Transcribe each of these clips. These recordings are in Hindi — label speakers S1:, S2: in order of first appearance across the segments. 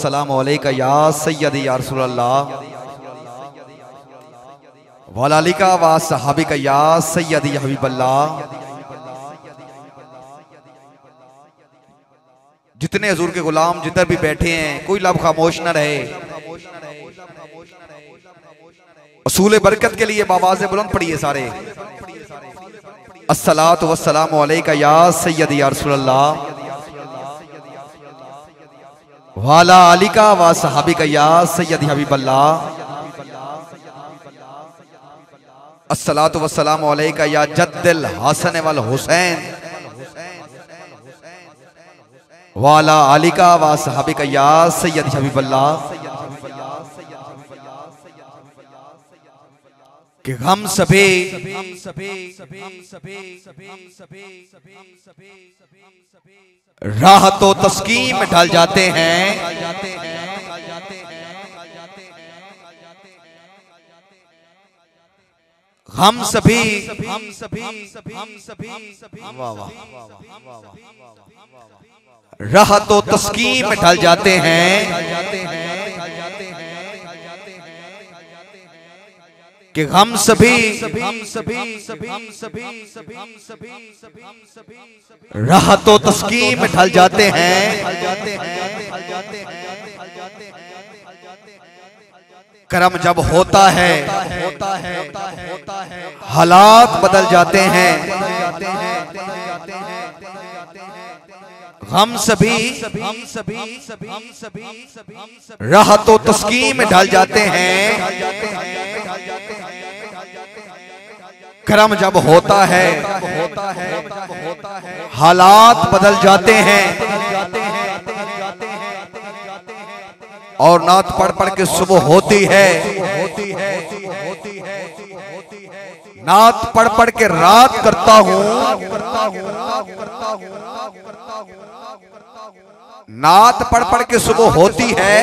S1: सलाम अलैका या सय्यदी या रसूलल्लाह वलालिका व सहाबिका या सय्यदी या हबीबल्लाह। जितने हुजूर के गुलाम जिधर भी बैठे हैं, कोई लब खामोश न रहे। असूल बरकत के लिए बावाज़ बुलंद पढ़िए सारे। अस्सलातु वस्सलामु अलैका या सय्यदी या रसूलल्लाह वाला आलिका व सहाबिका या सय्यदी हबीबल्लाह। अस्सलातु वस्सलामु अलैका या जद्दल हसन वल हुसैन वाला आलिका व सहाबिका या सय्यदी हबीबल्लाह। कि हम सभी राह तो तस्कीम में ढल जाते हैं, हम सभी राह तो तस्कीम में ढल जाते हैं कि हम सभी राह तो तस्कीम में ढल जाते हैं। करम जब होता है हालात बदल जाते हैं। हम सभी राह तो तस्कीम में ढल जाते हैं। करम जब होता है हालात बदल जाते हैं। और नात पढ़ पढ़ के सुबह होती है, नात पढ़ पढ़ के रात करता हूँ, नात पढ़ पढ़ के सुबह होती है,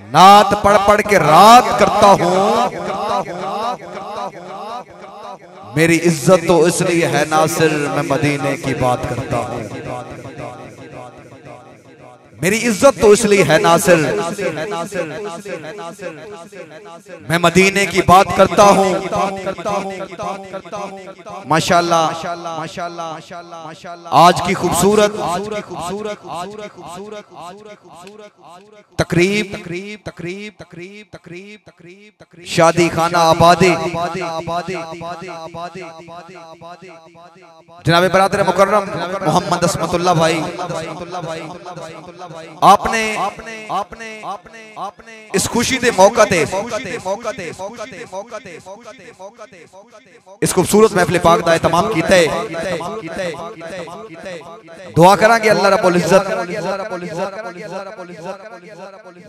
S1: नात पढ़ पढ़ के रात करता हूँ। मेरी इज्जत तो इसलिए है नासिर मैं मदीने की बात करता हूँ। मेरी इज्जत तो इसलिए है नासिर मैं मदीने की बात करता हूँ। माशाल्लाह आज की खूबसूरत तकरीब शादी खाना आबादी जनाब बरादर मुकर्रम मोहम्मद अस्मतुल्लाह भाई, आपने इस खुशी दे मौका थे इस खूबसूरत महफिल पाक दा तमाम कीते। दुआ करांगे अल्लाह रब्बुल इज्जत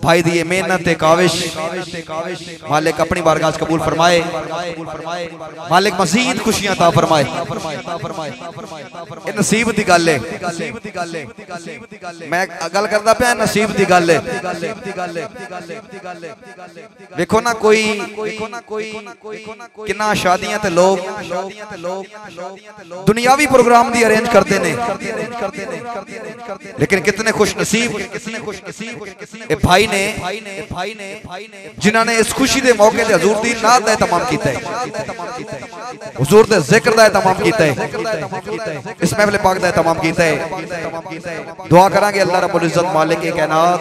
S1: भाई दी मेहनत काविश मालिक अपनी बारगाह कबूल फरमाए, मालिक मजीद खुशियां ता फरमाए। नसीब दी गल है, मैं गल करदा पिया नसीब दी गल है। देखो ना कोई कितना शादियां ते लोग दुनियावी प्रोग्राम दी अरेंज करते ने, लेकिन कितने खुश नसीब भाई ने जिन्होंने इस खुशी दे मौके ते हुजूर दी नात दा तमाम कीता है, हुजूर दे जिक्र दा तमाम कीता है, इस महफिल पाक दा तमाम कीता है। दुआ करांगे अल्लाह रब्बुल इज्जत मालिक कायनात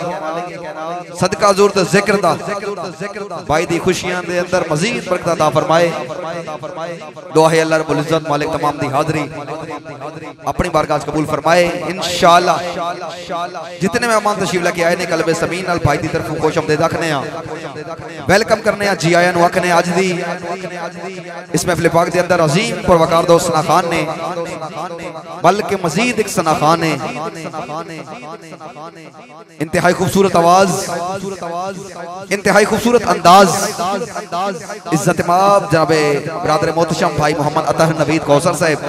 S1: सदका हुजूर दे जिक्र दा भाई दी खुशियां दे अंदर मजीद बरकत अता फरमाए। दुआ है अल्लाह रब्बुल इज्जत मालिक तमाम दी हाज़री अपनी बारगाह कबूल फरमाए इंशाअल्लाह। जितने मेहमान तशरीफ लेके आए ने कल्बे समीन नाल भाई दी तरफ खुशामदीद आखने आ, वेलकम करने आ, जी आया नु आखने अज दी इस महफिल पाक दे अंदर अजीम पर वकार दो सना खान ने, बल्कि मजीद एक सना खान है, इंतहाई खूबसूरत आवाज, इंतहाई खूबसूरत अंदाज, इज्जत माब जनाबे बरादर मोहतशम भाई मोहम्मद अतहर नवीद कौसर साहब।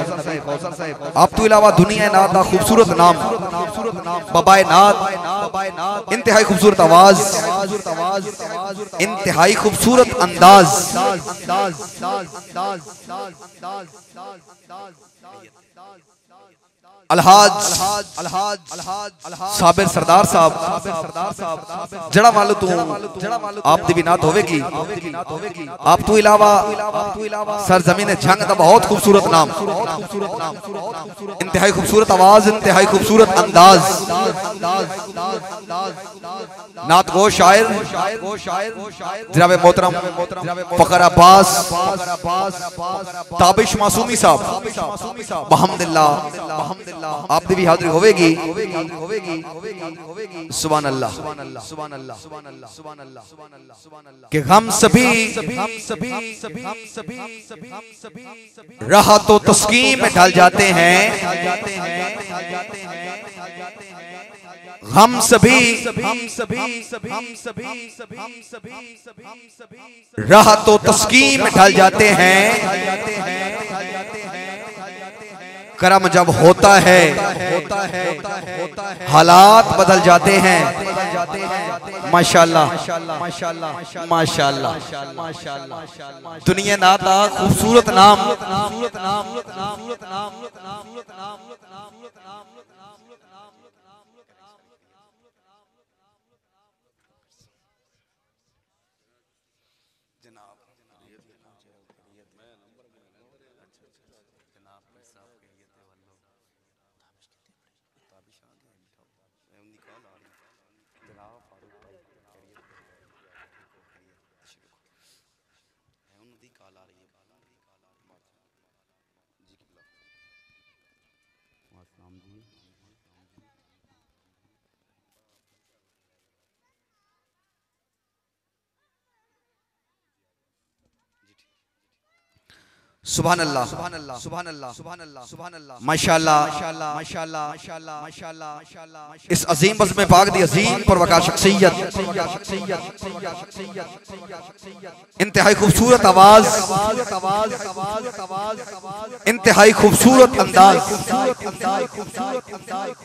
S1: आप तो इलावा दुनिया नात का खूबसूरत नाम बबाए नात, इंतहाई खूबसूरत आवाज, इंतहाई खूबसूरत अंदाज। अलहाज साबिर सरदार साहब जड़ा मालू तू आप दी भी नात होवेगी आप तू इलावा सर जमीन जंग दा बहुत खूबसूरत नाम इंतहाई खूबसूरत आवाज इंतहाई खूबसूरत अंदाज नात गो शायर जनाब मोहतरम फखर अब्बास ताबिश मासूमी साहब बहमदिल्लाह आप भी हाजिर होवेगी सुभान अल्लाह कि हम सभी राह तो तस्कीन में ढल जाते हैं हम सभी राह तो तस्कीन में ढल जाते हैं करम जब होता है हालात बदल जाते हैं माशाल्लाह माशाल्लाह दुनिया नाता खूबसूरत नाम सुभान अल्लाह सुभान अल्लाह सुभान अल्लाह सुभान अल्लाह सुभान अल्लाह माशाल्लाह माशाल्लाह माशाल्लाह इस अजीम बज़्म पाक दी अजीम परवकार शख्सियत इंतहाई खूबसूरत आवाज इंतहाई खूबसूरत अंदाज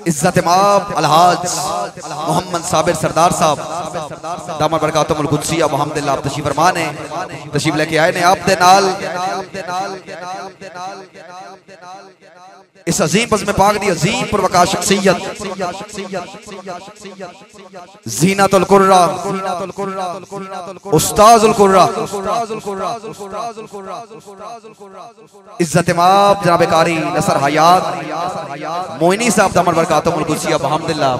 S1: इज्जत माब अलहाज मोहम्मद साबिर सरदार साहब दामन बरकातुहुल कुद्सिया मोहम्मदिल्लाह आप तशरीफ फरमा ने तशरीफ लेके आए ने आप दे नाल इस अजीम बज़्म पाक दी अजीम परवकार शख्सियत ज़ीनतुल कुर्रा उस्ताजुल कुर्रा इज्जत माब जनाब कारी नसर हयात मोइनी साहब दामन बरकातुहुल कुद्सिया अल्हम्दुलिल्लाह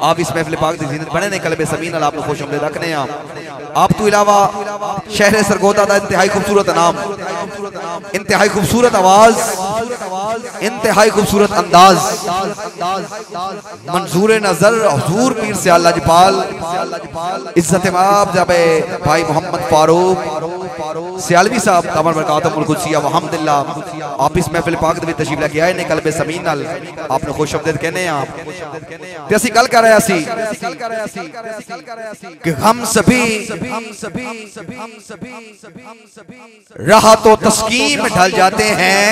S1: आप इस महफिल पाक दी ज़ीनत बने ने कल्बे समीन अल्लाह आपको खुशआमदीद रखने आप तो इलावा शहर सरगोदा दा इंतहाई खूबसूरत नाम इंतहाई खूबसूरत आवाज इंतहाई खूबसूरत अंदाज मंजूर नजर हुजूर पीर से अल्लाह जपाल इज्जत माब जनाब भाई मोहम्मद फारूक सियालवी साहब दामन बरकातुहुल कुद्सिया अल्हम्दुलिल्लाह आप इस महफिल पाक दे विच तशरीफ लेके आए ने कल्बे समीन नाल आपने खुशआमदीद कहने आ ते असि गल कर रहे सी कि हम सभी राह तो तस्कीन में ढल जाते हैं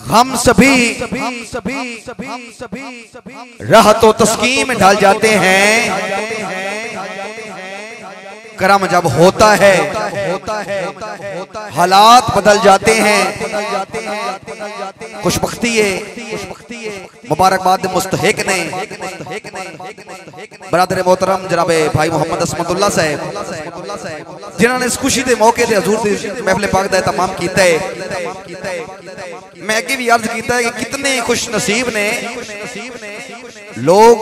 S1: हम सभी राह तो तस्कीन में ढल जाते हैं करम जब होता है हालात बदल जाते हैं खुशबख्ती मुबारकबाद मुस्तहिक ने बरादर मोहतरम जनाब भाई मोहम्मद असमतुल्लाह साहब जिन्होंने इस खुशी के मौके से हजूर दी महफिल पाक दा तमाम किया है मैं अगे भी अर्ज किया है कि कितने खुश नसीब ने लोग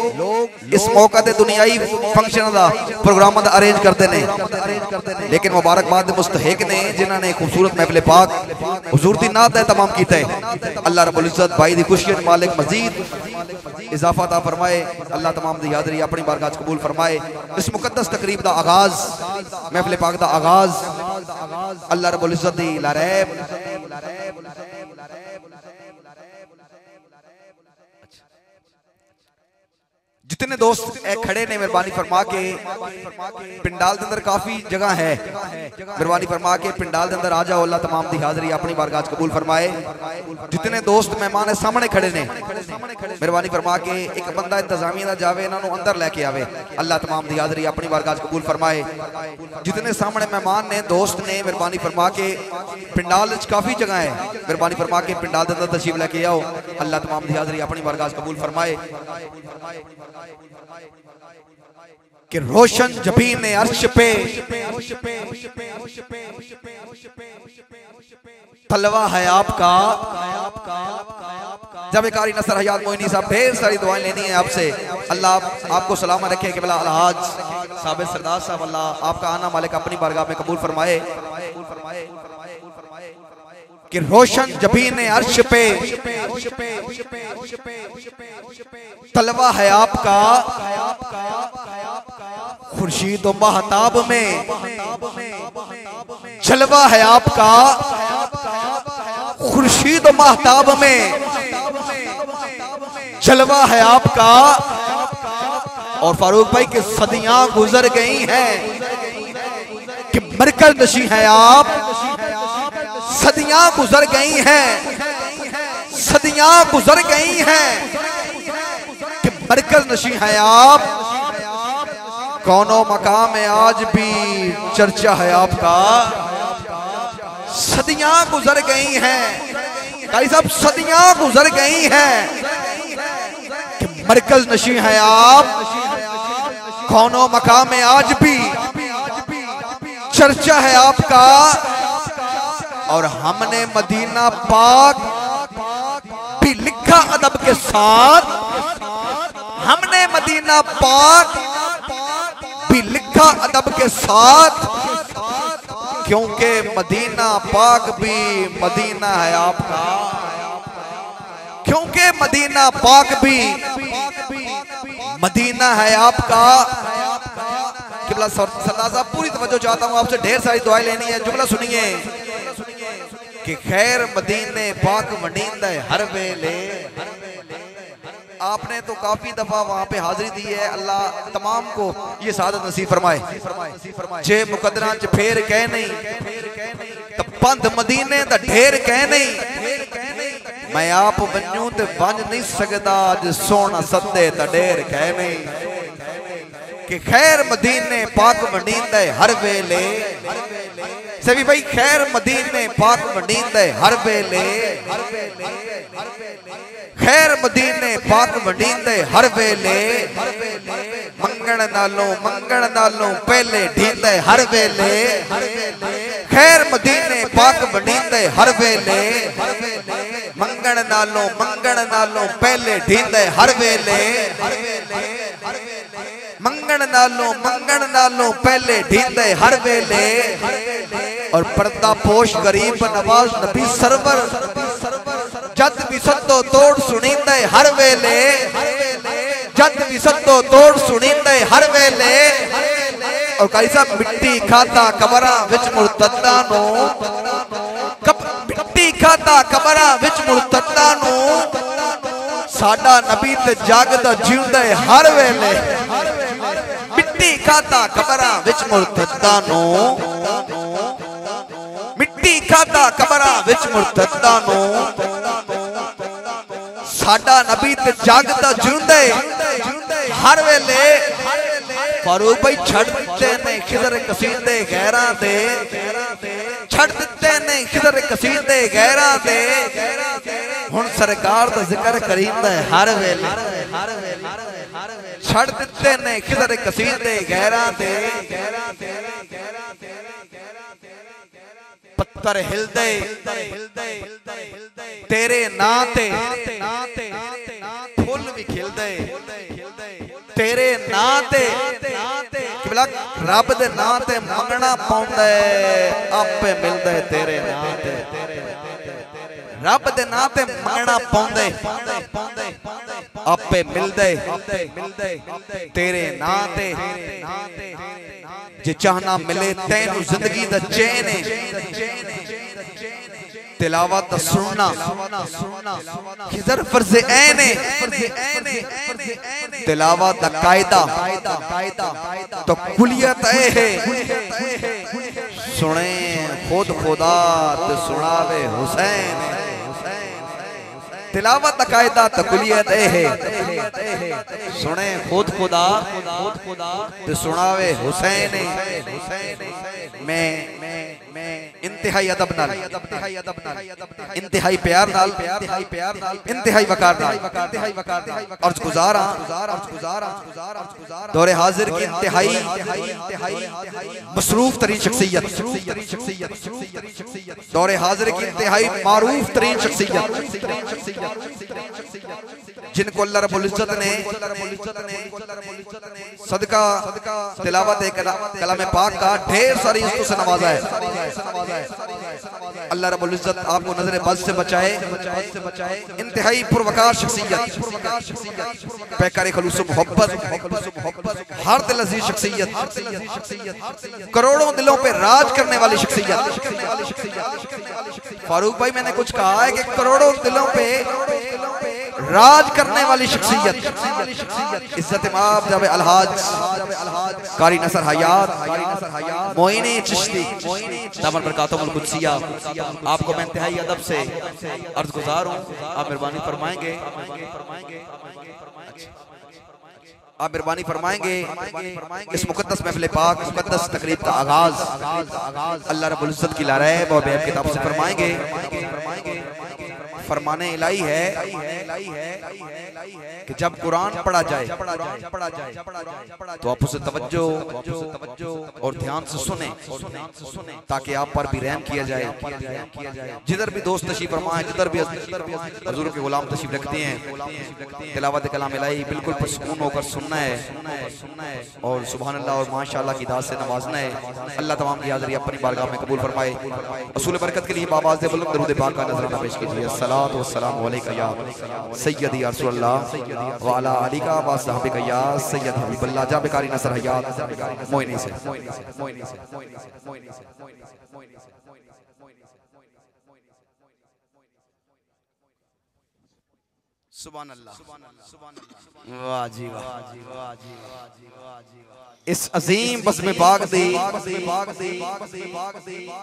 S1: इस मौका ते दुनियाई फंक्शन का प्रोग्राम अरेंज करते हैं लेकिन मुबारकबाद मुस्तहिक ने जिन्होंने खूबसूरत महफिल पाक हुजूर दी नात दा तमाम किया है अल्लाह रब्बुल इज्जत भाई दी खुशी मालिक मजीद इजाफा ता फरमाए अल्लाह तमाम दी हाज़री अपनी बारगाह कबूल फरमाए इस मुकद्दस तकरीब दा आगाज महफिल पाक दा आगाज अल्लाह रब्बुल इज्जत दी लारैब जितने दोस्त खड़े ने मेहरबानी फरमा के पिंडाल के अंदर काफी जगह है, मेहरबानी फरमा के पिंडाल के अंदर आ जाओ। अल्लाह तमाम दी हाज़री अपनी बारगाह कबूल फरमाए। जितने दोस्त मेहमान है सामने खड़े ने मेहरबानी फरमा के एक बंदा इंतजामिया का जावे इन्हों अंदर लैके आवे। अल्लाह तमाम दी हाज़री अपनी बारगाह कबूल फरमाए। जितने सामने मेहमान ने दोस्त ने मेहरबानी फरमा के पिंडाल काफी जगह है, मेहरबानी फरमा के पिंडाल के अंदर तशरीफ लैके आओ। अल्लाह तमाम दी हाज़री अपनी बारगाह कबूल फरमाए। कि रोशन जबीन अर्श पे तलवा है आपका। जब कारी नसर हयात मोइनी साहब ढेर सारी दुआएं लेनी है आपसे। अल्लाह आपको सलामत रखे कि बिला अलहाज साबिर सरदार साहब, अल्लाह आपका आना मालिक अपनी बारगाह में कबूल फरमाए। कि रोशन जबीन अर्श पे तलवा है आपका। खुर्शीद व महताब में जलवा है आपका। खुर्शीद व महताब में जलवा है आपका। और फारूक भाई की सदियां गुजर गई हैं कि मरकज नशी है आप। सदियां गुजर गई हैं, सदियां गुजर गई हैं कि मरकज नशी है आप। कौनो मकाम में आज भी चर्चा है आपका। सदियां गुजर गई हैं भाई साहब, सदियां गुजर गई हैं कि मरकज नशी है आप। कौनो मकाम में आज भी चर्चा है आपका। और हमने मदीना पाक भी लिखा अदब के साथ। हमने मदीना पाक भी लिखा अदब के साथ, क्योंकि मदीना पाक भी मदीना है आपका। क्योंकि मदीना पाक भी मदीना है आपका। किबला सरदार साहब पूरी तवज्जो चाहता हूँ आपसे, ढेर सारी दुआएं लेनी है। जुमला सुनिए कि खैर मदीने पाक वंडींदा है हर वेले। आपने तो काफी दफा वहां पे हाजिरी दी है। अल्लाह तमाम को ये सादत नसीब फरमाए। जे मुकदरा च फेर कह नहीं तो पंध मदीने दा ढेर कह नहीं। मैं आप वंजू ते बंज नहीं सकदा, अज सोना सदे ता ढेर कह नहीं। कि खैर मदीने पाक वंडींदा है हर वेले। सभी भाई खैर मदीने पाक वंडींदा है हर वेले। खैर मदीने पाक वंडींदा है हर वेले। मंगण नालों पहले ढींदा है हर वेले। खैर मदीने पाक वंडींदा है हर वेले। मंगण नालों पहले ढींदा है हर वेले। मंगण नालों पहले ढींदे हर वेले। और पर्दा पोश गरीब नवाज नबी सरवर जद भी सदो तोड़ सुनींदे हर वेले। जद भी सदो तोड़ सुनींदे हर वेले। और कैसा मिट्टी खाता कबरा विच मुर्तदा नो। मिट्टी खाता कबरा विच मुर्तदा नो। साडा नबी ते जागदा जींदा हर वेले। मिट्टी खाता कबरा विच मुर्तदा नो। मिट्टी खाता कबरा विच मुर्तदा नो। साडा नबी ते जागदा जींदा हर वेले। फारूक भाई छड़ दिते ने खिदर कसीदे गैरां दे। छड़ दिते ने खिदर कसीदे गैरां दे। हुण सरकार दा जिक्र करींदा है हर वेले। छड़ दिते ने खिदर कसीदे गैरां दे। पत्थर हिलदे तेरे नां ते। फुल भी खिलदे तेरे नां ते। रब दे नां ते मंगना पौंदा है आपे मिलदा है तेरे नां ते। रब दे नां ते मंगना पौंदा आपे मिलदा है तेरे नां ते। जे चाहना मिले तैनू जिंदगी दा चैन तिलावत सुनना किधर फर्ज ऐन तिलावत कायदा तो कुलियत है। सुने खुद खुदा तो सुनावे हुसैन। तिलावत कायदा तो कुलियत है। सुने खुद खुदा तो सुनावे हुसैन। मैं इंतहाई अदब नाल, इंतहाई प्यार नाल, इंतहाई वकार नाल अर्ज गुजारा दौरे हाजिर की इंतहाई मसरूफ तरीन शख्सियत, दौरे हाजिर की इंतहाई मारूफ तरीन शख्सियत, जिनको अल्लाह रब्बुल इज्जत ने सदका तिलावत कलाम पाक का ढेर सारी इज्जतों से नवाजा है। अल्लाह रब्बुल इज्जत आपको नजर बद से बचाए। इंतहाई पुरवकार शख्सियत, पैकार खलूस मोहब्बत, हर दिल अजीज शख्सियत, करोड़ों दिलों पे राज करने वाली शख्सियत। फारूक भाई मैंने कुछ कहा है कि करोड़ों दिलों पे राज करने वाली शख्सियत। इज्जत माब जब अलहाज कारी नसर हयात मोइनी चिश्ती दामन बरकातुहुल कुद्सिया, आपको मैं इंतहाई अदब से अर्ज गुजार हूँ। आप मेहरबानी फरमाएंगे, आप मेहरबानी फरमाएंगे इस मुकद्दस महफिल पाक मुकद्दस तकरीब का आगाज अल्लाह रब्बुल इज्जत की लारैब और बेअब किताब से फरमाएंगे। फरमाने इलाही है कि जब कुरान पढ़ा जाए तो आप उसे तवज्जो और ध्यान से सुने ताकि आप पर भी रहम किया जाए। जिधर भी दोस्त तशरीफ फरमाएं, जिधर भी हुजूर के गुलाम तशरीफ रखते हैं, तिलावत कलाम इलाही बिल्कुल पुरसुकून होकर सुनना है और सुभान अल्लाह और माशाअल्लाह की दाद से नवाजना है। अल्लाह तमाम की हाज़िरी अपनी बारगाह में कबूल फरमाए। असूल बरकत के लिए बाबाज़ बुलंद दरूद पाक का नजराना पेश कीजिए। अस्सलातु वस्सलामु अलैका या सय्यदी या रसूलल्लाह व अला आलिका व सहबिका या सय्यद हबीबल्लाह। जा बेकारी नसर हयात मोइनी से सुभान अल्लाह, वाह जी वाह। इस अजीम बज़्म पाक दी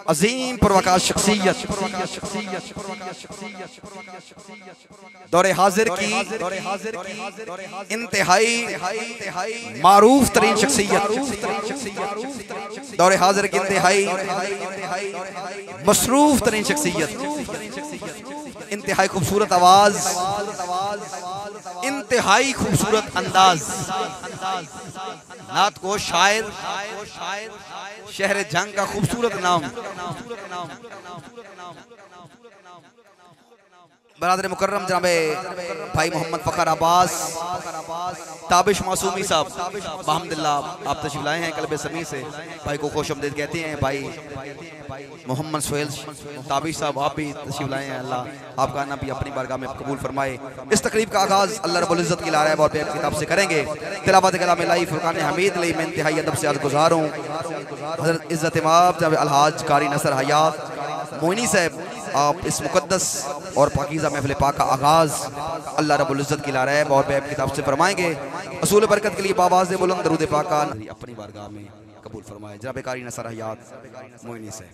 S1: अजीम पुरवकार शख्सियत दौरे हाजिर की इंतहाई मारूफ तरीन शख्सियत, दौरे हाजिर की इंतहाई मसरूफ तरीन शख्सियत, इंतहाई खूबसूरत आवाज, इंतहाई खूबसूरत अंदाज, नात को शायर, शहर जंग का खूबसूरत नाम, बरादर मुकर्रम जनाबे भाई मोहम्मद फ़खर अब्बास ताबिश मासूमी साहब अल्हम्दुलिल्लाह आप तशरीफ लाए हैं कल्बे समी से। भाई को खुशआमदीद कहते हैं। भाई मोहम्मद सोहेल ताबिश साहब आप भी तशरीफ लाए हैं। अल्लाह आपका आना भी अपनी बारगाह में कबूल फरमाए। इस तकरीब का आगाज़ अल्लाह रब्बुल इज़्ज़त की लारैब और बेअब किताब से करेंगे। तिलावत कलाम इलाही फुरकान हमीद लई मैं इंतहाई अदब से अर्ज़ गुज़ार हूँ। हज़रत इज़्ज़त माब जब अलहाज कारी नसर हयात मोइनी साहब आप इस मुकद्दस और पाकीज़ा महफिल पाक का आगाज़ अल्लाह रब्बुल इज़्ज़त की लारैब और बेअब किताब से फरमाएंगे। असूल बरकत के लिए बाबाज़ बुलंद दरूद पाक का अपनी बारगाह में कबूल फरमाए। जनाब कारी नसर हयात मोइनी से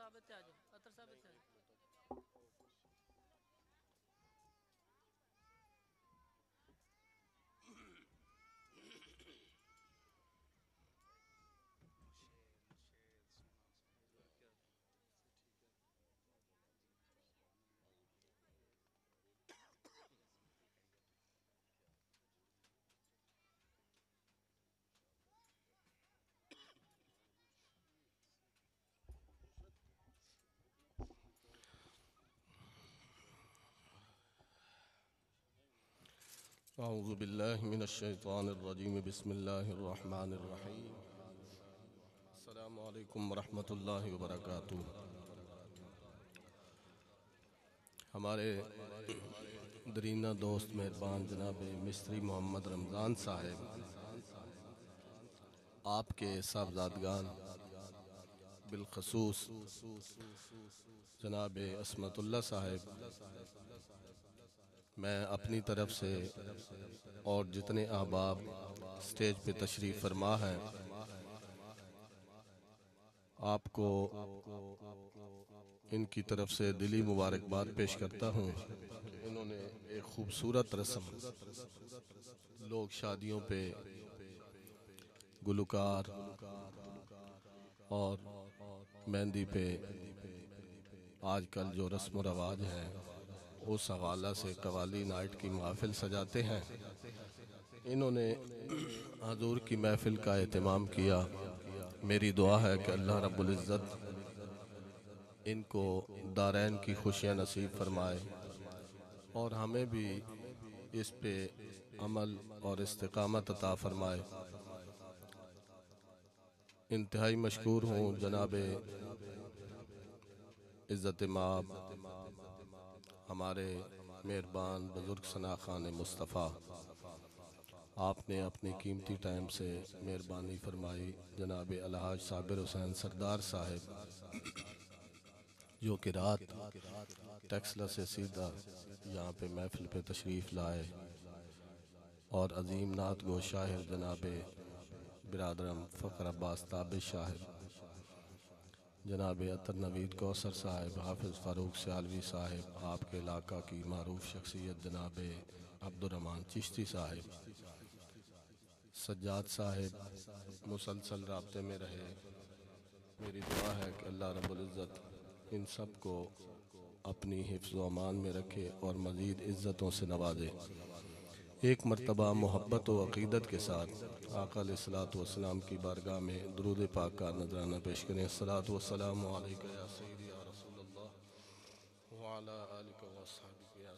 S2: साबित है, आ जाओ अतर साबित है।
S3: अऊज़ु बिल्लाहि मिनश्शैतानिर्रजीम बिस्मिल्लाहिर्रहमानिर्रहीम। अस्सलामु अलैकुम वरहमतुल्लाहि वबरकातुहू। हमारे दरीना दोस्त मेहरबान जनाब मिस्त्री मोहम्मद रमज़ान साहब, आपके साहबजादगान बिलखसूस जनाब असमतुल्ला साहब, मैं अपनी तरफ से और जितने अहबाब स्टेज पे तशरीफ़ फरमा हैं आपको इनकी तरफ से दिली मुबारकबाद पेश करता हूँ। इन्होंने एक खूबसूरत रस्म, लोग शादियों पे गुलकार और मेहंदी पे आजकल जो रस्म व रवाज है उस हवाला से कवाली नाइट की महफिल सजाते हैं। इन्होंने हजूर की महफिल का एहतमाम किया। मेरी दुआ है कि अल्लाह रब्बुल इज़्ज़त इनको दारैन की खुशियाँ नसीब फरमाए और हमें भी इस पे अमल और इस्तिकामत अता फरमाए। इंतहाई मशकूर हूँ जनाब इज़्ज़त माब हमारे मेहरबान बुज़ुर्ग सना खान मुस्तफ़ा, आपने अपने कीमती टाइम से मेहरबानी फरमाई। जनाब अलहाज साबिर हुसैन सरदार साहब, जो कि रात टेक्सला से सीधा यहाँ पे महफिल पे तशरीफ़ लाए और अजीम नात गो शाहिर जनाब बिरादरम फ़ख्र अब्बास ताबिश साहब, जनाब अतर नवीद कौसर साहब, हाफिज़ फ़ारूक सियालवी साहब, आपके इलाका की मारूफ शख्सियत जनाब अब्दुर्रहमान चिश्ती साहब, सज्जाद साहब मुसलसल राब्ते में रहे। मेरी दुआ है कि अल्लाह रब्बुल इज़्ज़त इन सब को अपनी हिफ्ज़ व अमान में रखे और मज़ीद इज़्ज़तों से नवाजे। एक मरतबा मोहब्बत व अक़ीदत के साथ आका अलैहिस्सलातु वस्सलाम की बारगाह में दुरूद पाक का नजराना पेश करें। अस्सलातु वस्सलामु अलैका या सय्यदी या रसूलल्लाह व अला आलिका व अस्हाबिका या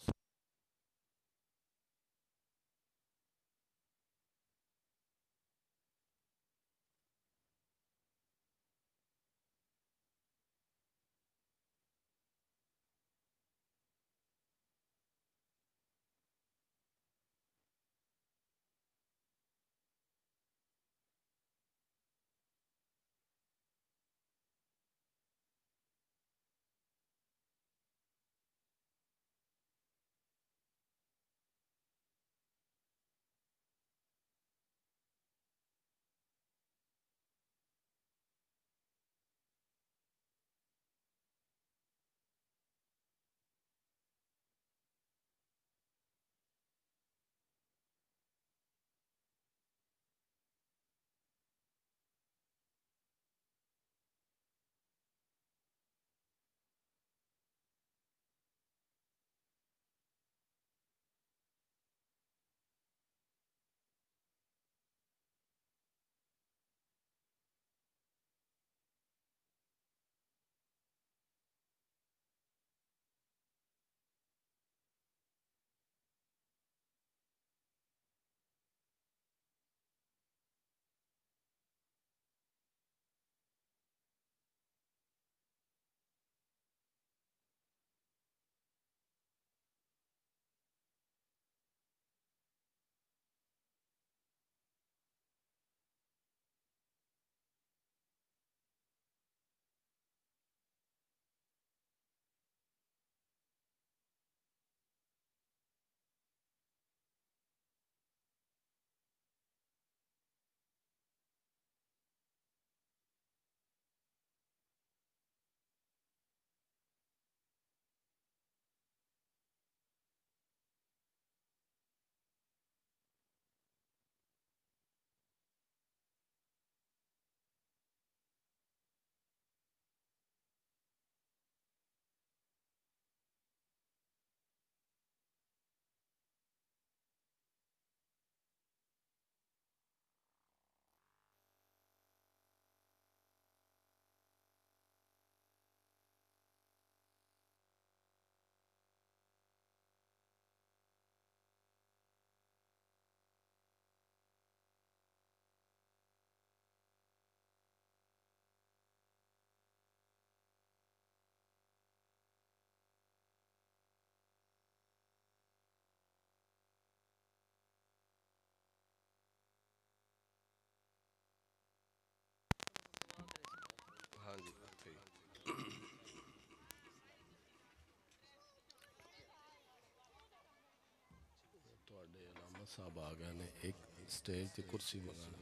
S3: साहब आ गए ने एक स्टेज ते कुर्सी मंगाना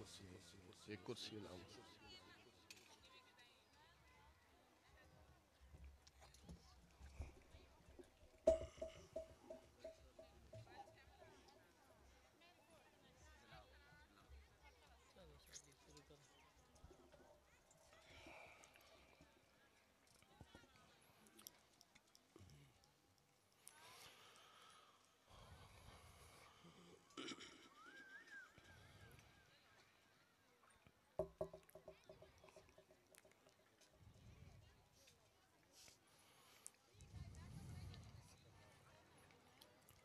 S3: एक कुर्सी लाओ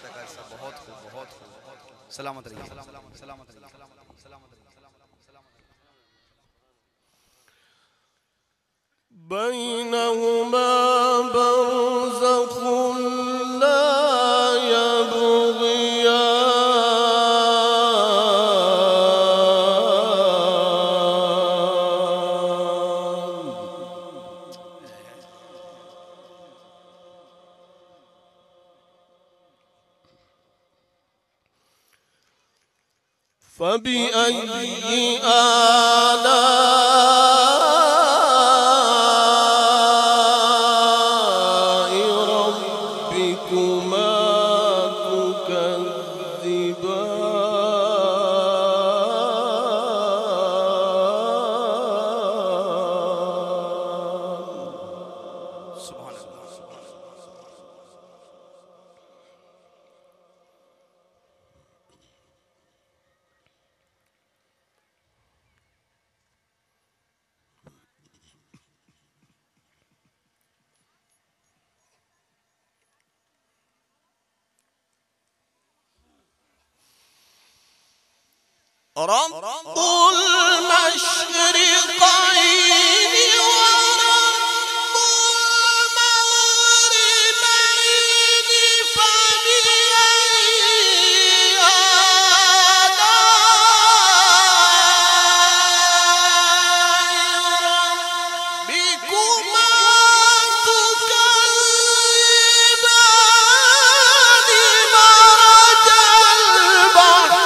S1: बहुत खूब, बहुत खूब। सलामत रहिए, सलामत रहिए।
S3: बैनहुमा बरज़ख़ ला यबग़ियान फबिअय्यि आलाइ रब्बिकुमा तुकज़्ज़िबान।
S1: सुभान अल्लाह, सुभान अल्लाह।
S3: रब्बुल मशरिक़ैन व रब्बुल मग़रिबैन फबिअय्यि आलाइ रब्बिकुमा तुकज़्ज़िबान। मरज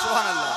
S1: सुभान अल्लाह।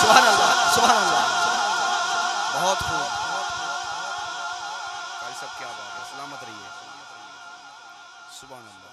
S1: सुभान अल्लाह, सुभान अल्लाह। बहुत खूब। भाई साहब क्या बात है, सलामत रहिए। सुभान अल्लाह।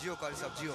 S1: जियो कारी साहब जियो।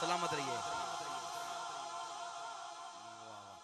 S1: सलामत रहिए।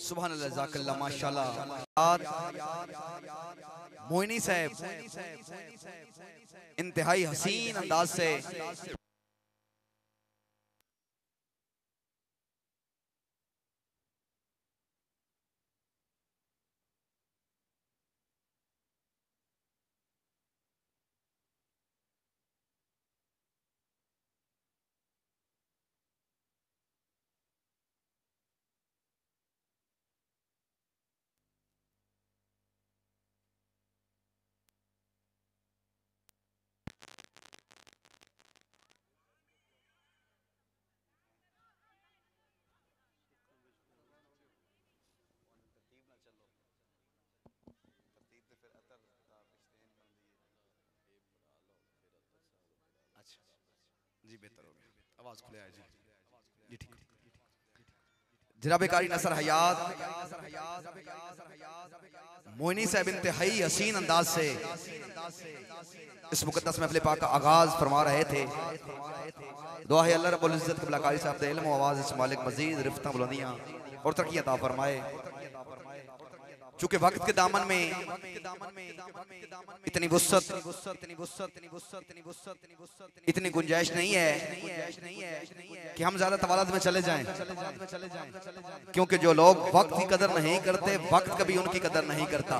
S1: सुभान अल्लाह, ज़ाकल्लाह, माशाल्लाह। मोइनी साहब इंतहाई हसीन अंदाज से जी बेहतर हो गया, आवाज खुले आए जी जी ठीक। जनाब कारी नसर हयात मोइनी साहब इंतहाई हसीन अंदाज से इस मुकद्दस महफिल पाक का आगाज फरमा रहे थे। दुआ है अल्लाह रब्बुल इज्जत क़िबला कारी साहब दे इल्म व आवाज़ इस मालिक मज़ीद रिफ़्तां बुलंदियां और तरक्की अता फरमाए। चूंकि वक्त के दामन में इतनी वुसअत, इतनी गुंजाइश नहीं है कि हम ज्यादा तवालत में चले जाएं, क्योंकि जो लोग वक्त की कदर नहीं करते, वक्त कभी उनकी कदर नहीं करता।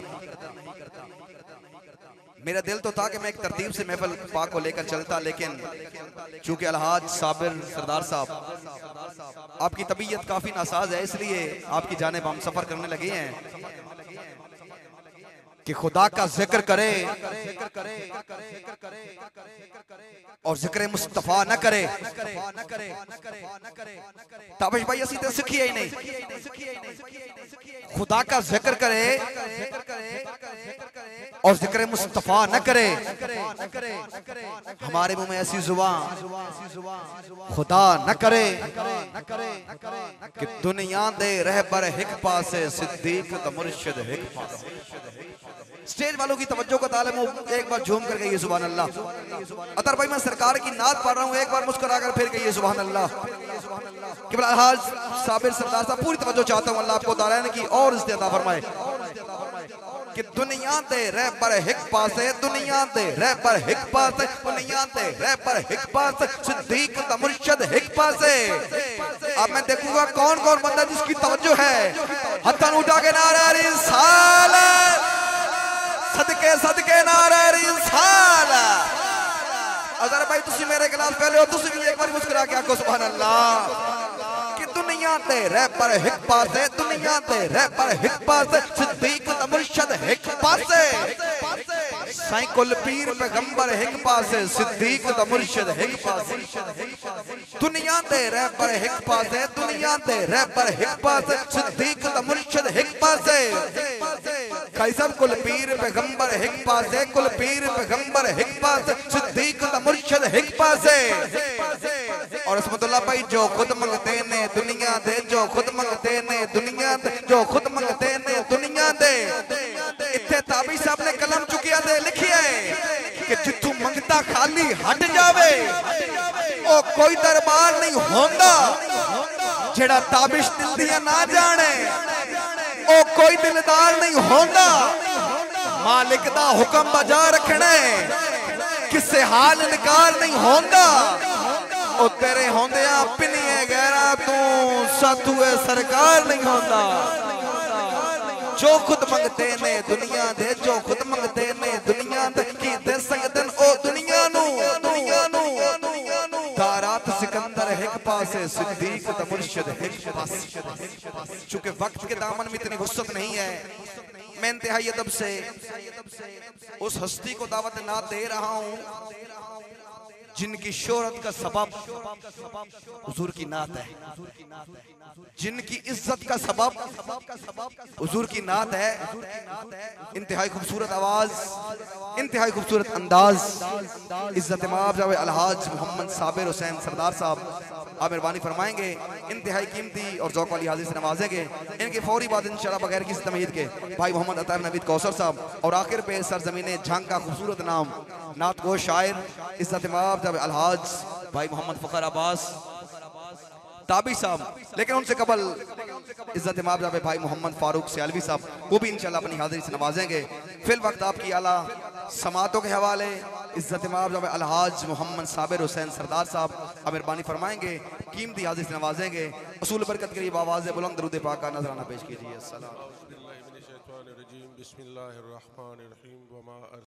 S1: मेरा दिल तो था कि मैं एक तरतीब से महफिल पाक को लेकर चलता, लेकिन चूंकि अलहाज साबिर सरदार साहब आपकी तबीयत काफी नासाज है, इसलिए आपकी जानिब हम सफर करने लगे हैं कि खुदा का जिक्र करे और जिक्र मुस्तफा न करे। ताबिश भाई असी तो सीखी ही नहीं, खुदा का जिक्र करे और जिक्र मुस्तफा न करे। हमारे मुंह में ऐसी जुबान खुदा न करे कि दुनिया दे रहबर हिक पासे सिद्दीक द मुर्शिद हिक पासे। स्टेज वालों की तवज्जो का तालिम एक बार झूम कर गई सुभान अल्लाह। अतर भाई मैं सरकार की नात पढ़ रहा हूँ, एक बार मुस्कुराकर फिर गई सुभान अल्लाह। कि अलहाज साबिर सरदार साहब पूरी तवज्जो चाहता हूँ, अल्लाह आपको तारीन की और इज़्ज़त अता फरमाए कि दुनिया दे रहबर हिक पासे, दुनिया दे रहबर हिक पासे, दुनिया दे रहबर हिक पासे, सिद्दीक द मुर्शिद हिक पासे। अब मैं देखूंगा कौन कौन बंदा जिसकी तवज्जो है, हथन उठा के नारा रिसालत, सदके सदके नारा रिसालत। अगर भाई तुसी मेरे खिलाफ पहले हो, तुसी भी एक बार मुस्कुरा के आखो सुभान अल्लाह। कि दुनिया दे रहबर हिक पासे, दुनिया दे रहबर हिक पासे, सिद्दीक द मुर्शिद हिक पासे, साईं कुल पीर पैगंबर हिक पासे, सिद्दीक द मुर्शिद हिक पासे। दुनिया दे रहबर हिक पासे, दुनिया दे रहबर हिक पासे, सिद्दीक द मुर्शिद हिक पासे। भाई साहब कुल पीर पैगंबर हिक पासे, कुल पीर पैगंबर हिक पासे, सिद्दीक द मुर्शिद हिक पासे। और रहमतुल्लाह भाई जो खुद मंगते ने दुनिया दे, जो खुद मंगते ने दुनिया दे, जो खुद मंगते ने दुनिया दे। इत्थे ताबी साहब ने कलम चुकिया दे लिखी है कि जिथों मंगता खाली हट जावे ओ कोई दरबार नहीं होंदा, जेड़ा ताबिश दिल दिया ना जाने ओ कोई दिलदार नहीं होंदा। मालिक दा हुक्म बजा रखना किसे हाल इनकार नहीं होंदा। ओ तेरे होंदिया पिनिए गैरा तू साथुए सरकार नहीं होंदा। जो खुद मंगते ने दुनिया दे, जो खुद मंगते ने दुनिया दे, की दे सकदन ओ दुनिया नू, दुनिया नू। दारात सिकंदर हिक पासे, सिद्दीक द मुर्शिद हिक पासे। चूंकि वक्त के दामन में इतनी वुसअत नहीं है, मैं इंतहाई अदब से उस हस्ती को दावत ना दे रहा हूं जिनकी शोहरत का सबब हुजूर की नात है, जिनकी इज्जत का सबब हुजूर की नात है। इंतहाई खूबसूरत आवाज, इंतहाई खूबसूरत अंदाज, इज्जत माब जावे अलहाज मोहम्मद साबिर हुसैन सरदार साहब आप मेहरबानी फरमाएंगे, इंतहाई कीमती और ज़ौक़ वाली हाज़िर से नवाजेंगे। इनके फौरी बाद इंशाअल्लाह बगैर किसी तमहीद के भाई मोहम्मद अतार नवीद कौसर साहब, और आखिर पे सरजमीने झांग का खूबसूरत नाम नात गो शायर इज्जत माब जावे अलहाज भाई मोहम्मद फ़खर अब्बास ताबी साहब। लेकिन उनसे कबल इज्जत माब जावे भाई मोहम्मद फारूक सियालवी साहब, वो भी इंशाअल्लाह अपनी हाजिरी से नवाजेंगे। फिल वक्त आपकी आला समातों के हवाले इज्जत माब जावे अलहाज मोहम्मद साबिर हुसैन सरदार साहब आप मेहरबानी फरमाएंगे, कीमती हाजिर से नवाजेंगे। असूल बरकत करीब आवाज़ बुलंद दरूद पाक का नजराना पेश कीजिए। अस्सलाम।